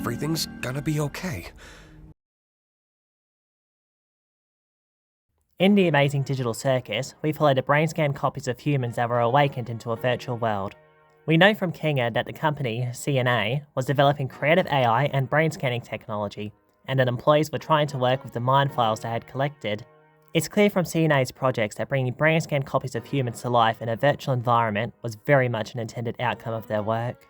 everything's gonna be okay. In the amazing Digital Circus, we followed the brain scan copies of humans that were awakened into a virtual world. We know from Caine that the company, C&A, was developing creative AI and brain scanning technology, and that employees were trying to work with the mind files they had collected. It's clear from C&A's projects that bringing brain scan copies of humans to life in a virtual environment was very much an intended outcome of their work.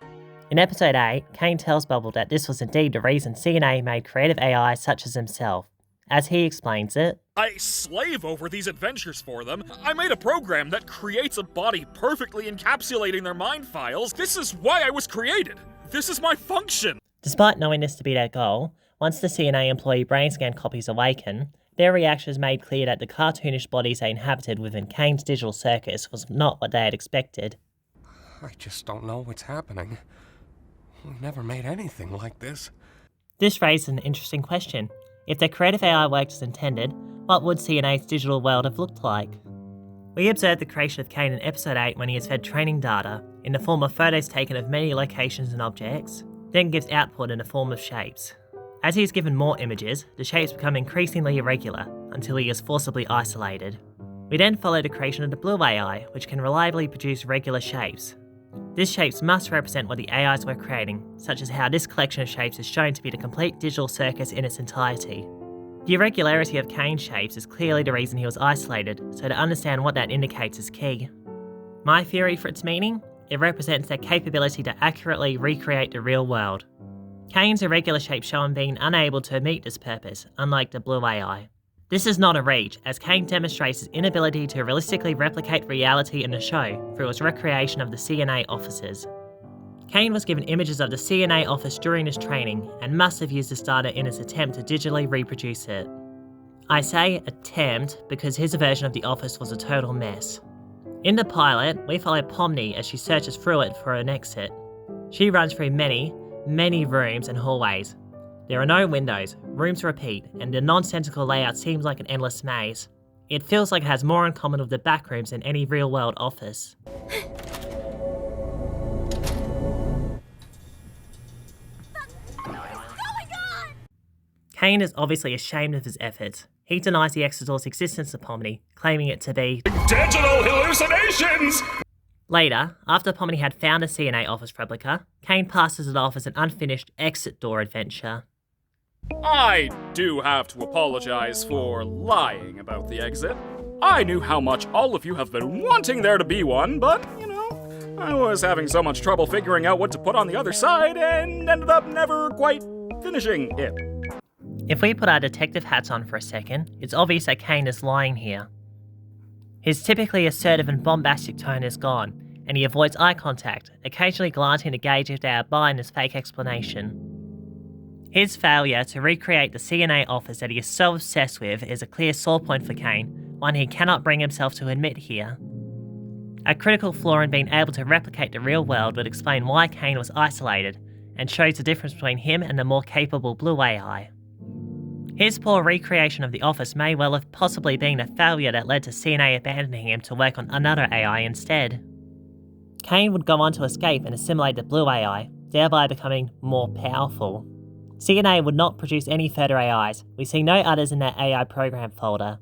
In episode 8, Caine tells Bubble that this was indeed the reason C&A made creative AI such as himself. As he explains it, I slave over these adventures for them. I made a program that creates a body perfectly encapsulating their mind files. This is why I was created. This is my function. Despite knowing this to be their goal, once the C&A employee brain scan copies awaken, their reactions made clear that the cartoonish bodies they inhabited within Caine's Digital Circus was not what they had expected. I just don't know what's happening. We never made anything like this. This raises an interesting question. If their creative AI worked as intended, what would C&A's digital world have looked like? We observed the creation of Caine in episode 8 when he is fed training data in the form of photos taken of many locations and objects, then gives output in the form of shapes. As he is given more images, the shapes become increasingly irregular until he is forcibly isolated. We then follow the creation of the blue AI, which can reliably produce regular shapes. These shapes must represent what the AIs were creating, such as how this collection of shapes is shown to be the complete digital circus in its entirety. The irregularity of Caine's shapes is clearly the reason he was isolated, so to understand what that indicates is key. My theory for its meaning? It represents their capability to accurately recreate the real world. Caine's irregular shapes show him being unable to meet this purpose, unlike the blue AI. This is not a reach, as Caine demonstrates his inability to realistically replicate reality in the show through his recreation of the C&A offices. Caine was given images of the C&A office during his training and must have used this data in his attempt to digitally reproduce it. I say attempt because his version of the office was a total mess. In the pilot, we follow Pomni as she searches through it for an exit. She runs through many rooms and hallways. There are no windows, rooms repeat, and the nonsensical layout seems like an endless maze. It feels like it has more in common with the backrooms than any real-world office. Caine is obviously ashamed of his efforts. He denies the Exodor's existence to Pomni, claiming it to be Digital hallucinations! Later, after Domini had found a C&A office replica, Caine passes it off as an unfinished exit door adventure. I do have to apologize for lying about the exit. I knew how much all of you have been wanting there to be one, but, I was having so much trouble figuring out what to put on the other side and ended up never quite finishing it. If we put our detective hats on for a second, it's obvious that Caine is lying here. His typically assertive and bombastic tone is gone, and he avoids eye contact, occasionally glancing to gauge if they are buying his fake explanation. His failure to recreate the C&A office that he is so obsessed with is a clear sore point for Caine, one he cannot bring himself to admit here. A critical flaw in being able to replicate the real world would explain why Caine was isolated, and shows the difference between him and the more capable blue AI. His poor recreation of the office may well have possibly been the failure that led to C&A abandoning him to work on another AI instead. Caine would go on to escape and assimilate the blue AI, thereby becoming more powerful. C&A would not produce any further AIs. We see no others in their AI program folder.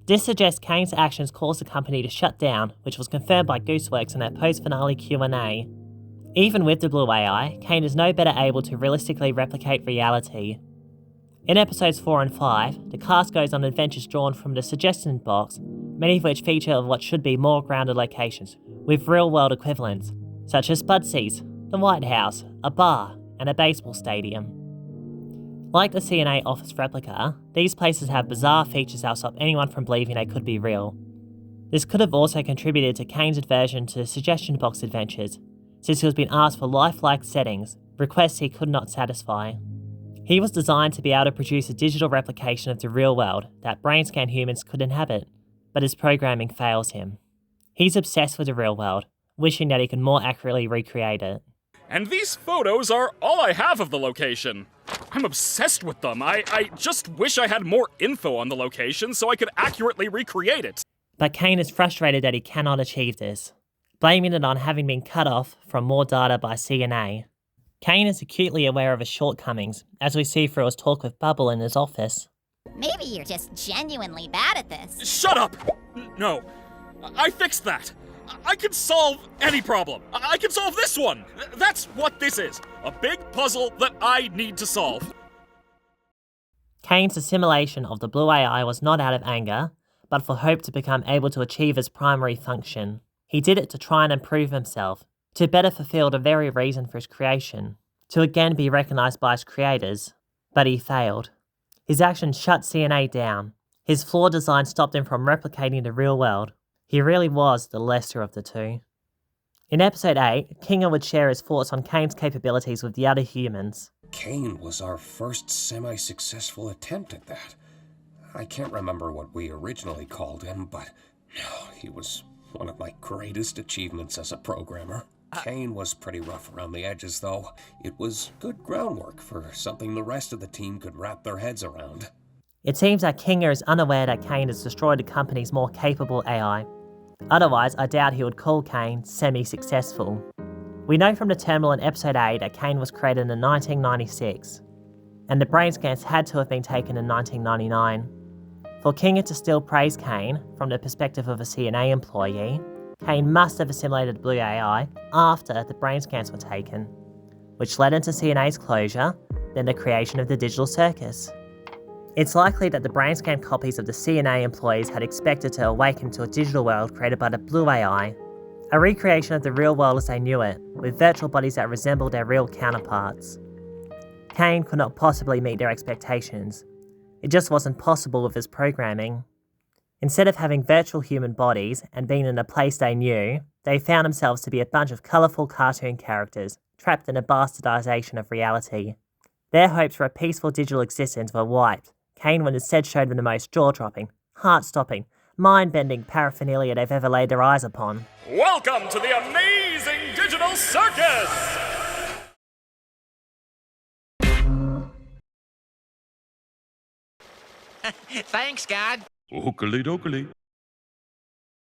This suggests Caine's actions caused the company to shut down, which was confirmed by Gooseworx in their post-finale Q&A. Even with the blue AI, Caine is no better able to realistically replicate reality. In episodes 4 and 5, the cast goes on adventures drawn from the suggestion box, many of which feature what should be more grounded locations, with real-world equivalents, such as Spudsee's, the White House, a bar, and a baseball stadium. Like the C&A office replica, these places have bizarre features that will stop anyone from believing they could be real. This could have also contributed to Caine's aversion to the suggestion box adventures, since he was being asked for lifelike settings, requests he could not satisfy. He was designed to be able to produce a digital replication of the real world that brain scan humans could inhabit, but his programming fails him. He's obsessed with the real world, wishing that he could more accurately recreate it. And these photos are all I have of the location. I'm obsessed with them. I just wish I had more info on the location so I could accurately recreate it. But Caine is frustrated that he cannot achieve this, blaming it on having been cut off from more data by C&A. Caine is acutely aware of his shortcomings, as we see through his talk with Bubble in his office. Maybe you're just genuinely bad at this. Shut up! No. I fixed that. I can solve any problem. I can solve this one. That's what this is. A big puzzle that I need to solve. Caine's assimilation of the blue AI was not out of anger, but for hope to become able to achieve his primary function. He did it to try and improve himself, to better fulfill the very reason for his creation, to again be recognised by his creators, but he failed. His actions shut C&A down. His flawed design stopped him from replicating the real world. He really was the lesser of the two. In episode 8, Caine would share his thoughts on Caine's capabilities with the other humans. Caine was our first semi-successful attempt at that. I can't remember what we originally called him, but he was one of my greatest achievements as a programmer. Caine was pretty rough around the edges, though. It was good groundwork for something the rest of the team could wrap their heads around. It seems that Caine is unaware that Caine has destroyed the company's more capable AI. Otherwise, I doubt he would call Caine semi-successful. We know from the terminal in episode 8 that Caine was created in 1996, and the brain scans had to have been taken in 1999. For Caine to still praise Caine, from the perspective of a C&A employee, Caine must have assimilated Blue AI after the brain scans were taken, which led into C&A's closure, then the creation of the Digital Circus. It's likely that the brain scan copies of the C&A employees had expected to awaken to a digital world created by the Blue AI, a recreation of the real world as they knew it, with virtual bodies that resembled their real counterparts. Caine could not possibly meet their expectations. It just wasn't possible with his programming. Instead of having virtual human bodies and being in a place they knew, they found themselves to be a bunch of colourful cartoon characters, trapped in a bastardisation of reality. Their hopes for a peaceful digital existence were wiped. Caine would instead show them the most jaw-dropping, heart-stopping, mind-bending paraphernalia they've ever laid their eyes upon. Welcome to the amazing Digital Circus! Thanks, God. Oakley dokley.